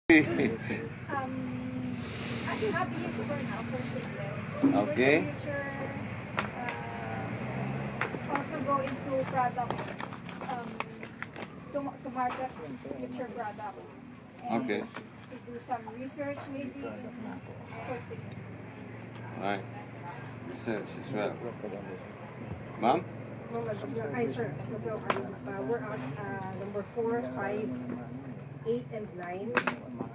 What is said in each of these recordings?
Actually, hobby is for now, for fitness. Okay. In the future, also go into product, to market future products. And Okay. to do some research maybe for fitness. Alright. Research as well. Ma'am? Hi, sir. So, we're at number 4, 5, 8, and 9.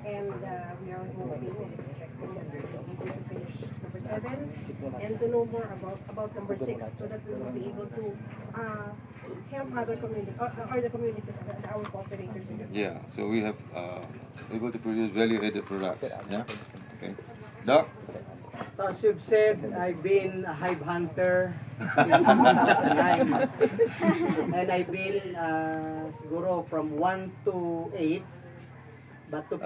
And we are hoping and expecting that we'll be able to finish number 7 and to know more about number 6 so that we will be able to help other communities or the communities that our cooperators in. Yeah, so we have able to produce value-added products. Yeah? Okay. Doc? As you've said, I've been a hive hunter since 2009. And I've been siguro from 1 to 8. But to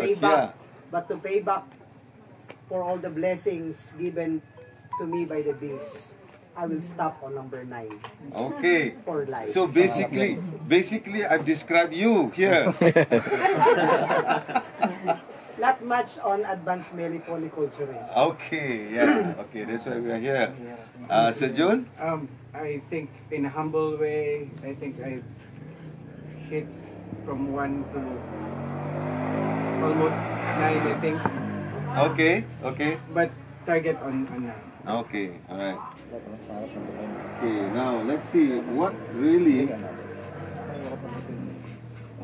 pay back for all the blessings given to me by the bees, I will stop on number 9. Okay. For life. So basically I've described you here. Not much on advanced meliponiculture. Okay, yeah. Okay, that's why we are here. Sir June? I think in a humble way, I think I hit from 1 to almost 9, I think. Okay, okay. But target on 9. Okay, alright. Okay, now let's see what really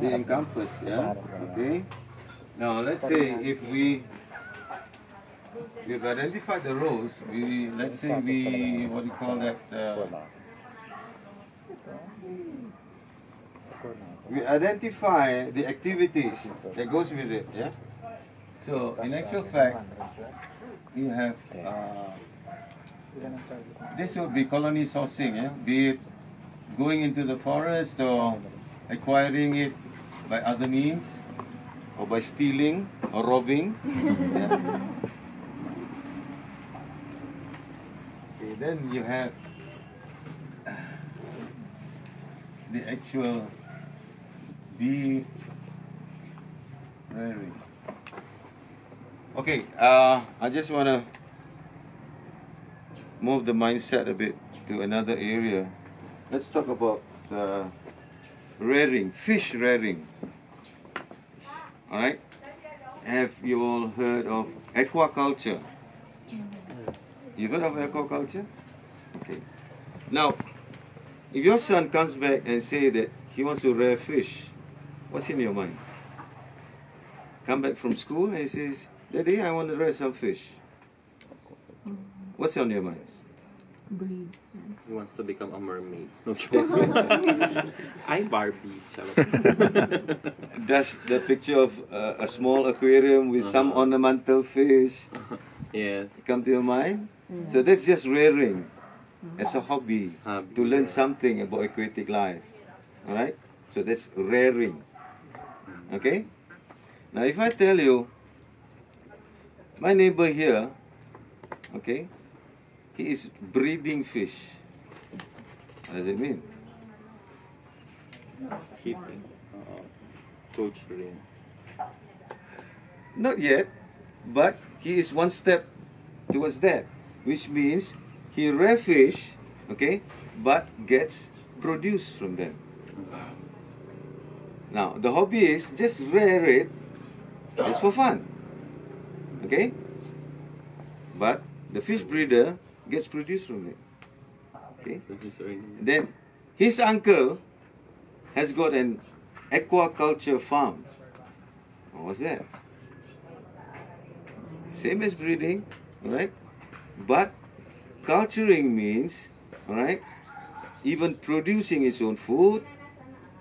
they encompass, yeah? Okay. Now let's say if we've identified the roles, let's say what do you call that? We identify the activities that goes with it, yeah? So in actual fact, you have this would be colony sourcing, yeah? Be it going into the forest or acquiring it by other means, or by stealing or robbing. Yeah. Okay, then you have the actual bee rearing. Okay, I just want to move the mindset a bit to another area. Let's talk about rearing, fish rearing. Alright? Have you all heard of aquaculture? You heard of aquaculture? Okay. Now, if your son comes back and say that he wants to rear fish, what's in your mind? Come back from school and he says, Daddy, I want to rear some fish. What's on your mind? Breed. He wants to become a mermaid. I'm Barbie. Does the picture of a small aquarium with some ornamental fish come to your mind? So that's just rearing as a hobby to learn something about aquatic life. Alright? So that's rearing. Okay? Now if I tell you, my neighbor here, okay, he is breeding fish. What does it mean? Keeping. Culturing. Not yet, but he is one step towards that, which means he rear fish, okay, but gets produce from them. Now, the hobby is just rear it just for fun, okay? But the fish breeder gets produce from it. Okay. Then his uncle has got an aquaculture farm. What's that? Same as breeding, alright? But culturing means, alright, even producing its own food,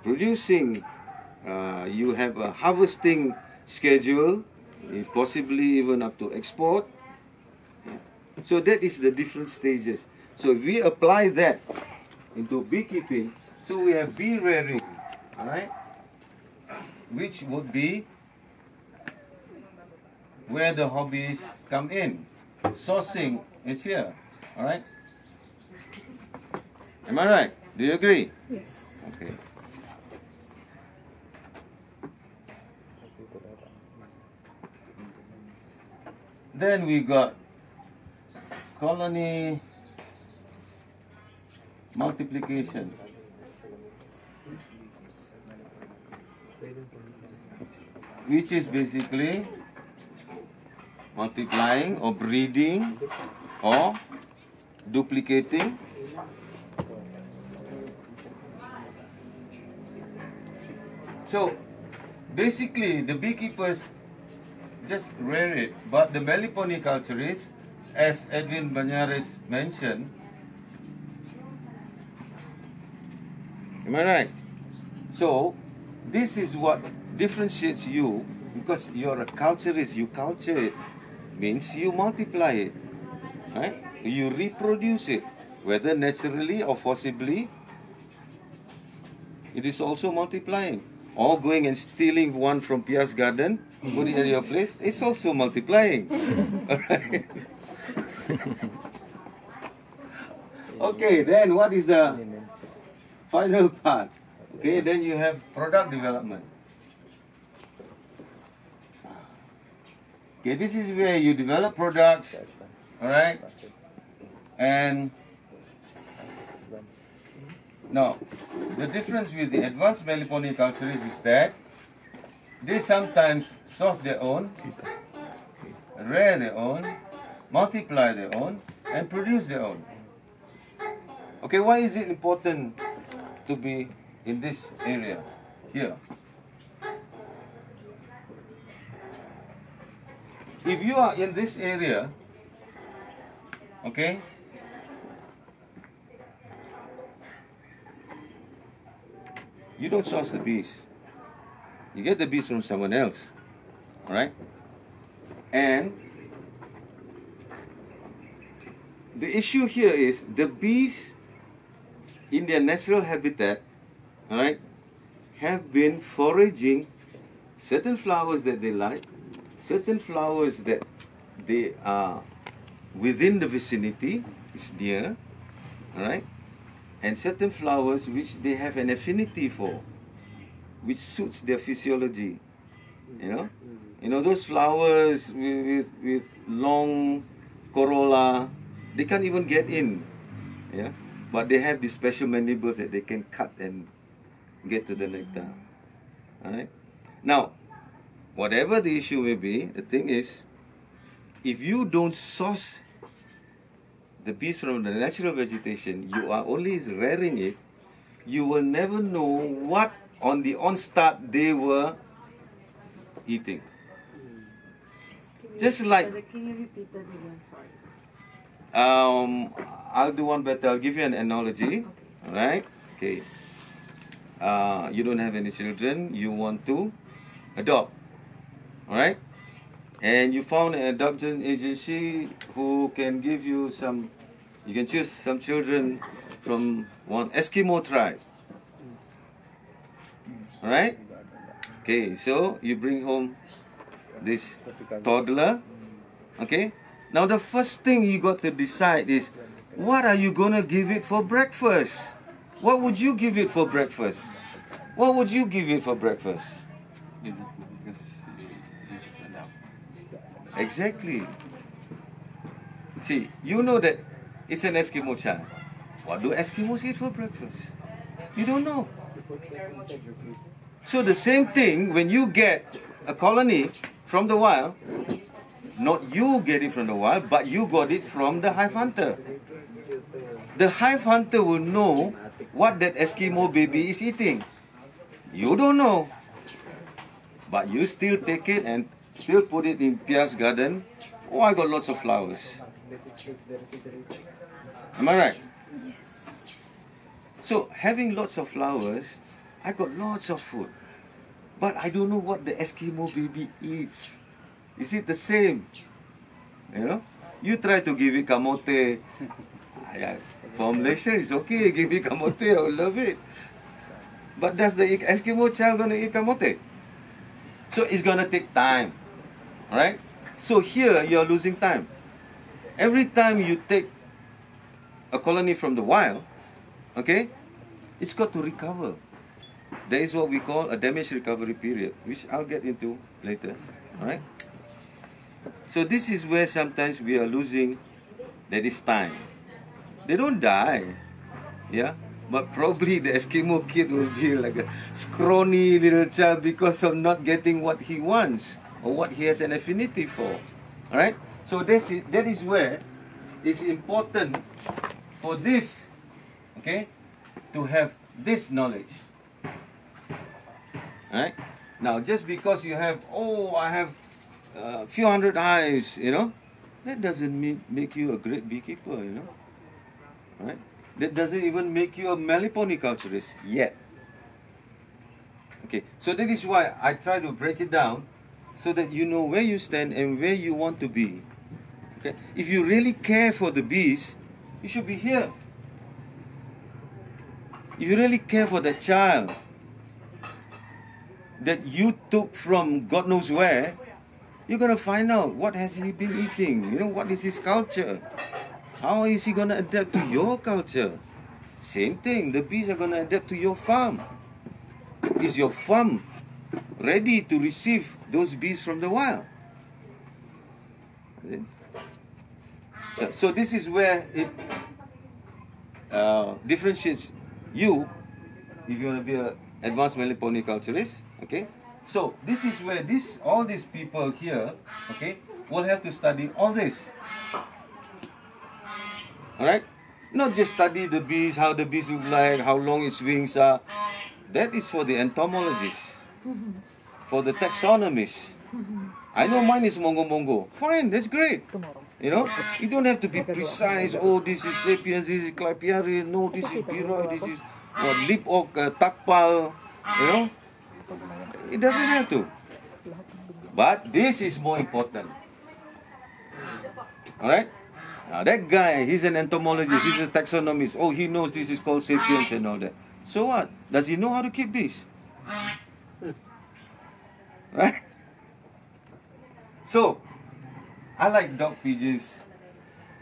producing, you have a harvesting schedule, possibly even up to export. So that is the different stages. So if we apply that into beekeeping, so we have bee rearing, alright, which would be where the hobbies come in. Sourcing is here, alright? Am I right? Do you agree? Yes. Okay. Then we got colony multiplication. Which is basically multiplying or breeding or duplicating. So basically the beekeepers just rear it, but the meliponiculturists, as Edwin Banyares mentioned, am I right? So this is what differentiates you, because you're a culturist. You culture it means you multiply it, right? You reproduce it, whether naturally or forcibly. It is also multiplying. Or going and stealing one from Pia's garden, put it in your place, it's also multiplying. Alright. Okay, then what is the final part? Okay, then you have product development. Okay, this is where you develop products, alright? And now, the difference with the advanced meliponiculturists is that they sometimes source their own, rear their own, multiply their own, and produce their own. Okay, why is it important to be in this area here? If you are in this area, okay, you don't source the bees. You get the bees from someone else, right? And the issue here is the bees in their natural habitat, right, have been foraging certain flowers that they like, certain flowers that they are within the vicinity, is near, all right, and certain flowers which they have an affinity for, which suits their physiology. You know those flowers with long corolla, they can't even get in, yeah, but they have these special mandibles that they can cut and get to the nectar. All right. Now, whatever the issue may be, the thing is, if you don't source the bees from the natural vegetation, you are only rearing it, you will never know what on the onstart they were eating. Just like, Can you repeat that again? Sorry. I'll do one better. I'll give you an analogy. All right? Okay. You don't have any children. You want to adopt. All right? And you found an adoption agency who can give you some, you can choose some children from one Eskimo tribe. All right? Okay, so you bring home this toddler. Okay? Now the first thing you got to decide is, what are you going to give it for breakfast? What would you give it for breakfast? What would you give it for breakfast? Exactly. See, you know that it's an Eskimo child. What do Eskimos eat for breakfast? You don't know. So the same thing, when you get a colony from the wild, not you get it from the wild, but you got it from the hive hunter. The hive hunter will know what that Eskimo baby is eating. You don't know. But you still take it and still put it in Pia's garden. Oh, I got lots of flowers. Am I right? Yes. So, having lots of flowers, I got lots of food. But I don't know what the Eskimo baby eats. Is it the same? You know? You try to give it kamote. For Malaysia, it's okay. Give it kamote. I will love it. But does the Eskimo child going to eat kamote? So it's going to take time. Right? So here, you're losing time. Every time you take a colony from the wild, okay, it's got to recover. There is what we call a damage recovery period, which I'll get into later. Alright? So this is where sometimes we are losing, that is time. They don't die, yeah, but probably the Eskimo kid will be like a scrawny little child because of not getting what he wants or what he has an affinity for. All right. So that is where it's important for this, okay, to have this knowledge. All right. Now, just because you have, I have a few hundred hives, that doesn't make you a great beekeeper, Right? That doesn't even make you a meliponiculturist yet. Okay, so that is why I try to break it down so that you know where you stand and where you want to be. Okay, if you really care for the bees, you should be here. If you really care for that child that you took from God knows where, you're going to find out what has he been eating, what is his culture. How is he going to adapt to your culture? Same thing, the bees are going to adapt to your farm. Is your farm ready to receive those bees from the wild? So this is where it differentiates you if you want to be an advanced meliponiculturist. Okay, so this is where all these people here, okay, will have to study all this. All right, not just study the bees, how the bees look like, how long its wings are. That is for the entomologists, for the taxonomists. I know mine is mongo. Fine, that's great. You don't have to be precise. Oh, this is sapiens, this is clapiaris, no, this is biroi, this is Lipa, takpal. It doesn't have to. But this is more important. All right. Now that guy, he's an entomologist, he's a taxonomist. Oh, he knows this is called sapiens and all that. So what? Does he know how to keep bees? Right? So, I like Doc PJ's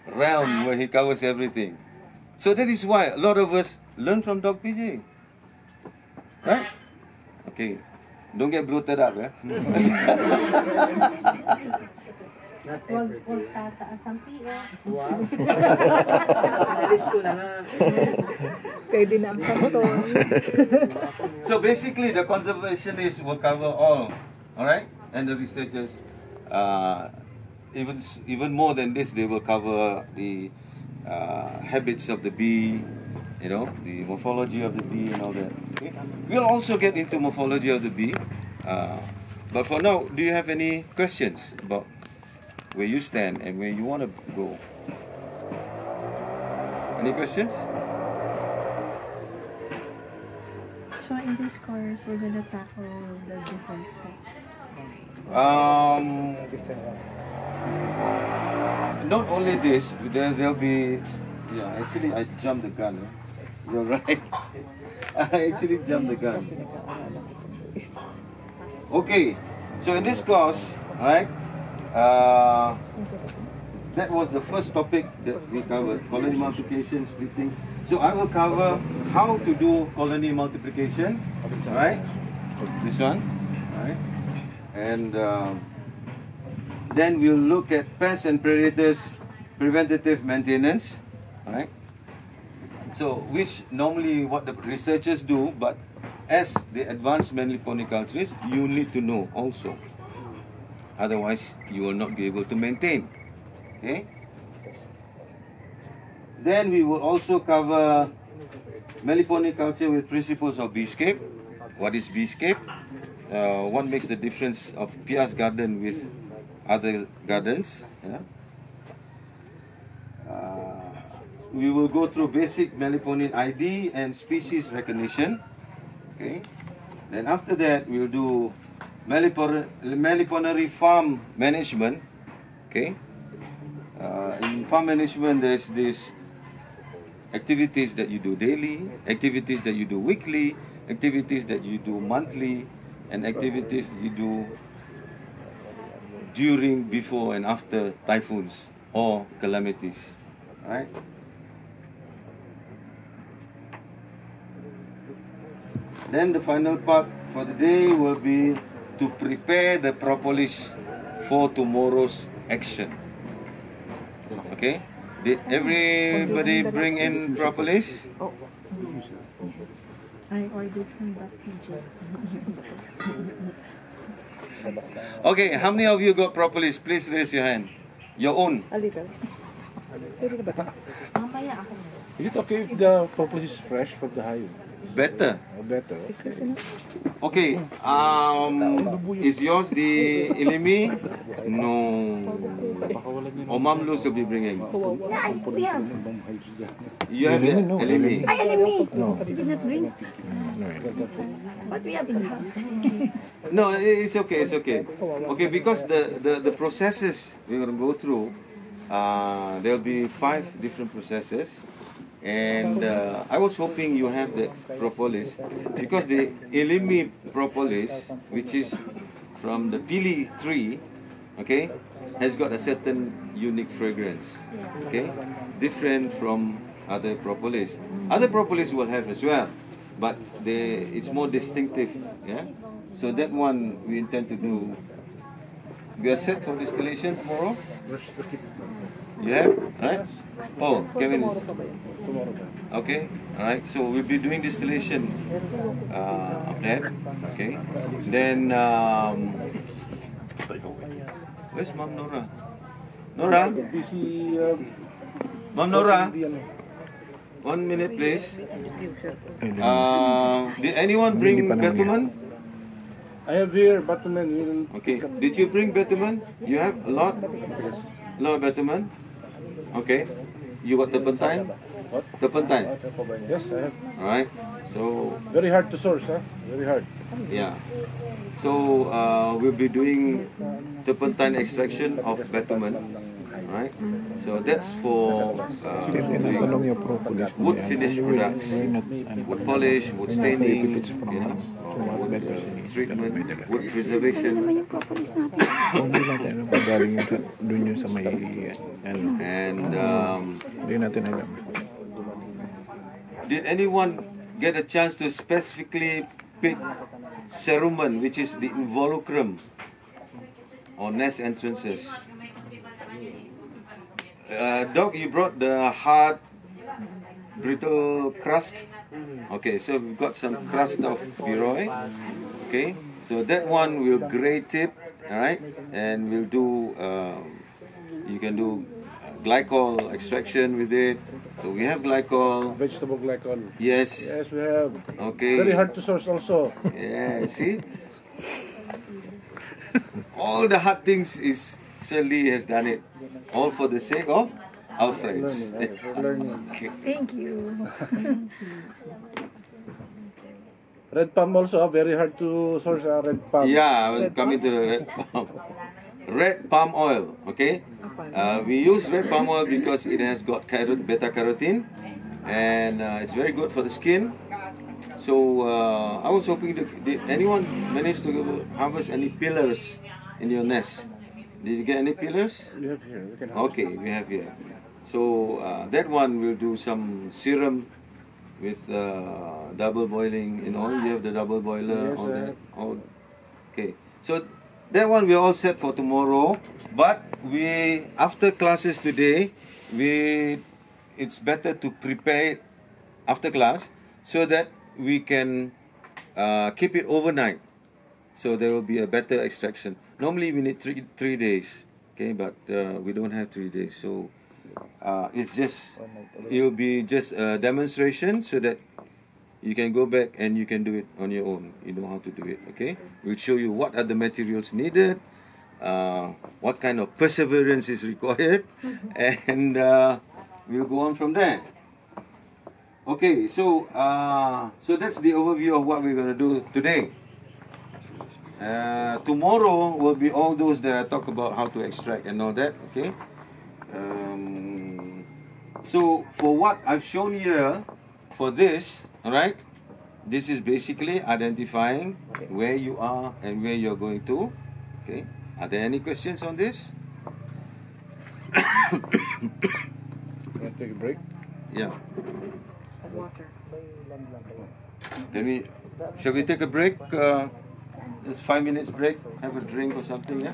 realm where he covers everything. So that is why a lot of us learn from Doc PJ. Right? Okay. Don't get bloated up, eh? Not Huwag everything. tataas ang PS. Wow. Alis ko na nga. Kayo din ang kanton. So basically, the conservationists will cover all right? And the researchers, even more than this, they will cover the habits of the bee, the morphology of the bee and all that. Okay? We'll also get into morphology of the bee. But for now, do you have any questions about where you stand and where you want to go? Any questions? So in this course, we're gonna tackle the different steps. Not only this, there'll be. Yeah, actually, I jumped the gun. You're right. I actually jumped the gun. Okay, so in this course, right? That was the first topic that we covered: colony multiplication, splitting. So I will cover how to do colony multiplication, right? This one, right? And then we'll look at pests and predators, preventative maintenance, right? So which normally what the researchers do, but as the advanced meliponiculturists, you need to know also. Otherwise, you will not be able to maintain. Okay? Then we will also cover meliponiculture with principles of beescape. What is beescape? What makes the difference of Pia's garden with other gardens? Yeah? We will go through basic meliponin ID and species recognition. Okay. Then after that, we'll do meliponary farm management. Okay. In farm management, there's this activities that you do daily, activities that you do weekly, activities that you do monthly, and activities you do during, before, and after typhoons or calamities. Right? Then the final part for the day will be to prepare the propolis for tomorrow's action. Okay? Did everybody bring in propolis? I ordered from that PJ. Okay, how many of you got propolis? Please raise your hand. Your own. A little. Is it okay if the propolis is fresh from the hive? Better. Or better? Okay, is yours the ilimi? No. Or Mom Luz will be bringing? We have. You have the ilimi? I enemy. Did not bring. But we have in the house. No, it's okay, it's okay. Okay, because the processes we're going to go through, there'll be 5 different processes. And I was hoping you have the propolis, because the ilimi propolis, which is from the pili tree, okay, has got a certain unique fragrance, okay, different from other propolis. Other propolis will have as well, but it's more distinctive, yeah. So that one we intend to do. We are set for distillation tomorrow. You have, right? Oh, Kevin is. Okay, alright, so we'll be doing distillation of that. Okay, then where's Mom Nora? Nora? Mom Nora? 1 minute, please. Did anyone bring bitumen? I have here bitumen. Okay, did you bring bitumen? You have a lot? A lot of bitumen? Okay. You got turpentine? What? Turpentine. Yes, I have. Alright. So Very hard to source, huh? Very hard. yeah. So we'll be doing turpentine extraction of bitumen. Right? So that's for doing wood finish products, wood polish, wood staining, you know, wood treatment, wood preservation. And did anyone get a chance to specifically pick cerumen, which is the involucrum or nest entrances? Doc, you brought the hard, brittle crust. Okay, so we've got some crust of Biroi. Okay, so that one we'll grate it, all right, and we'll do. You can do glycol extraction with it. So we have glycol. Vegetable glycol. Yes. Yes, we have. Okay. Very hard to source also. Yeah. See, all the hard things is. Sir Lee has done it, all for the sake of our friends. Okay. Thank you. Red palm also, very hard to source red palm. Yeah, I was coming to the red palm. Red palm oil, okay? We use red palm oil because it has got beta carotene, and it's very good for the skin. So I was hoping, did anyone manage to harvest any pillars in your nest? Did you get any pillars? We have here. We can okay, we have here. So that one will do some serum with double boiling in oil. You have the double boiler, yes, all that. All, okay. So that one we're all set for tomorrow. But we, after classes today, it's better to prepare it after class so that we can keep it overnight. So there will be a better extraction. Normally we need three days, okay, but we don't have 3 days. So it'll be just a demonstration so that you can go back and you can do it on your own. You know how to do it, okay? We'll show you what are the materials needed, what kind of perseverance is required, and we'll go on from there. Okay, so that's the overview of what we're going to do today. Tomorrow will be all those that I talk about how to extract and all that, okay? So for what I've shown here, for this, alright, this is basically identifying where you are and where you're going to, okay? Are there any questions on this? Want to take a break? Yeah. Water. Shall we take a break? Just 5 minutes break, have a drink or something, yeah?